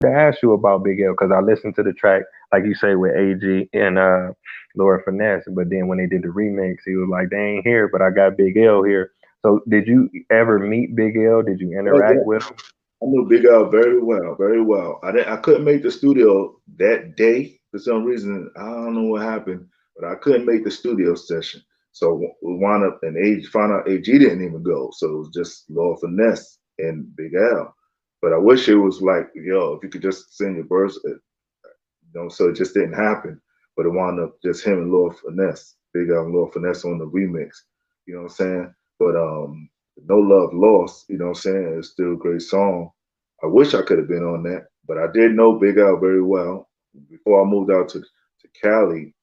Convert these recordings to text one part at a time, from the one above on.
to ask you about Big L because I listened to the track, like you say, with AG and Lord Finesse. But then when they did the remix, he was like, "They ain't here, but I got Big L here." So did you ever meet Big L? Did you Yeah, interact yeah. with him? I knew Big Al very well, very well. I couldn't make the studio that day for some reason. I don't know what happened, but I couldn't make the studio session. So we wound up and AG found out AG didn't even go. So it was just Lord Finesse and Big Al. But I wish it was like, yo, if you could just send your verse, so it just didn't happen. But it wound up just him and Lord Finesse, Big Al and Lord Finesse on the remix. You know what I'm saying? But No Love Lost, you know what I'm saying? It's still a great song. I wish I could have been on that, but I did know Big Al very well. Before I moved out to Cali,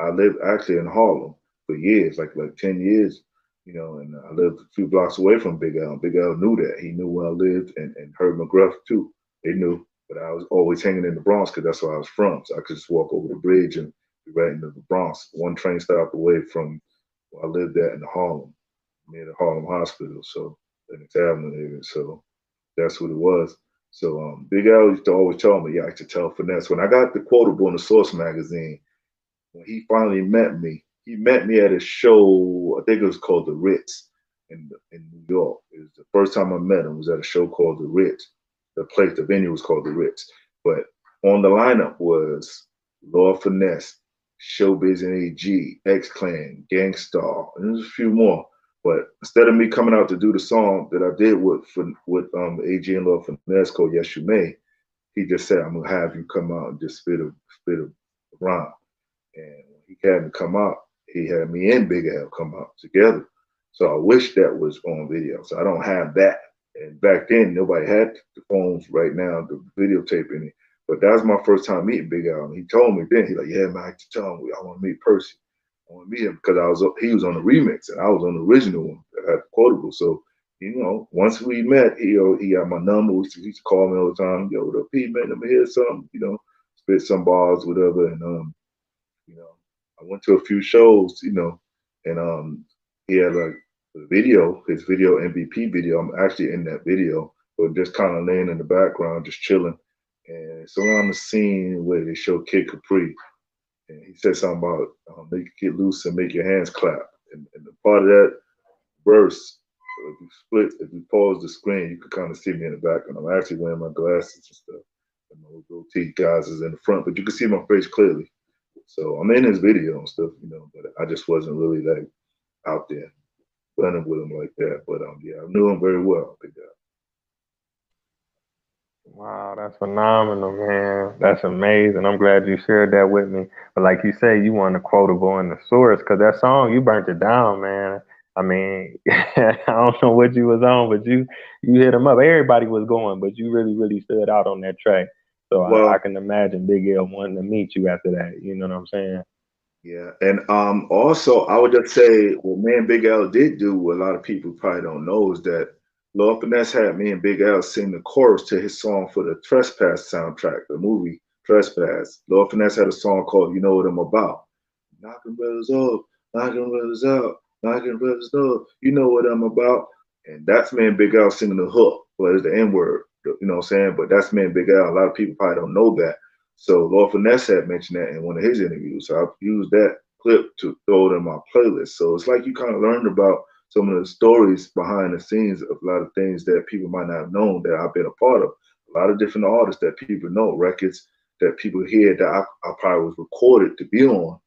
I lived actually in Harlem for years, like 10 years, and I lived a few blocks away from Big Al. Big Al knew that. He knew where I lived, and Herb McGruff too. They knew, but I was always hanging in the Bronx because that's where I was from. So I could just walk over the bridge and be right into the Bronx, one train stop away from where I lived at in Harlem, near the Harlem Hospital. So in the Avenue area. So that's what it was. So Big Al used to always tell me, yeah, I should tell Finesse. When I got the quotable in the Source magazine, when he finally met me, he met me at a show. I think it was called the Ritz in New York. It was the first time I met him. Was at a show called the Ritz. The venue was called the Ritz. But on the lineup was Lord Finesse, Showbiz and AG, X Clan, Gangstar, and there's a few more. But instead of me coming out to do the song that I did with AG and Lord Finesse called Yes You May, he just said, "I'm gonna have you come out and just spit a rhyme." And when he had me come out, he had me and Big Al come out together. So I wish that was on video. So I don't have that. And back then, nobody had the phones right now, the videotaping it. But that was my first time meeting Big Al. And he told me then, he's like, yeah, man, I have to tell him I want to meet Percee. I want to meet him because he was on the remix and I was on the original one that had quotable. So, once we met, he had my number. He used to call me all the time. Yo, what up, P, man? Let me hear something, spit some bars, whatever. And you know, I went to a few shows, and he had like the video, his video MVP video. I'm actually in that video, but just kind of laying in the background, just chilling. And it's around the scene where they show Kid Capri, and he said something about make you get loose and make your hands clap. And the part of that verse, if you pause the screen, you could kind of see me in the background. I'm actually wearing my glasses and stuff, and my goatee guys is in the front, but you can see my face clearly. So I'm in his video and stuff, but I just wasn't really like out there running with him like that. But yeah, I knew him very well. I think Wow, that's phenomenal, man. That's amazing. I'm glad you shared that with me. But like you say, you want the quotable and the source because that song you burnt it down, man. I mean, I don't know what you was on, but you hit him up. Everybody was going, but you really stood out on that track. So I well, can imagine Big L wanting to meet you after that. You know what I'm saying? yeah, and also I would just say what me and Big L did do, what a lot of people probably don't know, is that Lord Finesse had me and Big L sing the chorus to his song for the Trespass soundtrack, the movie Trespass. Lord Finesse had a song called "You Know What I'm About." Knocking brothers up, knocking brothers out, knocking brothers up. You know what I'm about. And that's me and Big Al singing the hook, but it's the N word, you know what I'm saying? But that's me and Big Al. A lot of people probably don't know that. So Lord Finesse had mentioned that in one of his interviews. So I used that clip to throw it in my playlist. So it's like you kind of learned about some of the stories behind the scenes of a lot of things that people might not have known that I've been a part of. A lot of different artists that people know, records that people hear that I probably was recorded to be on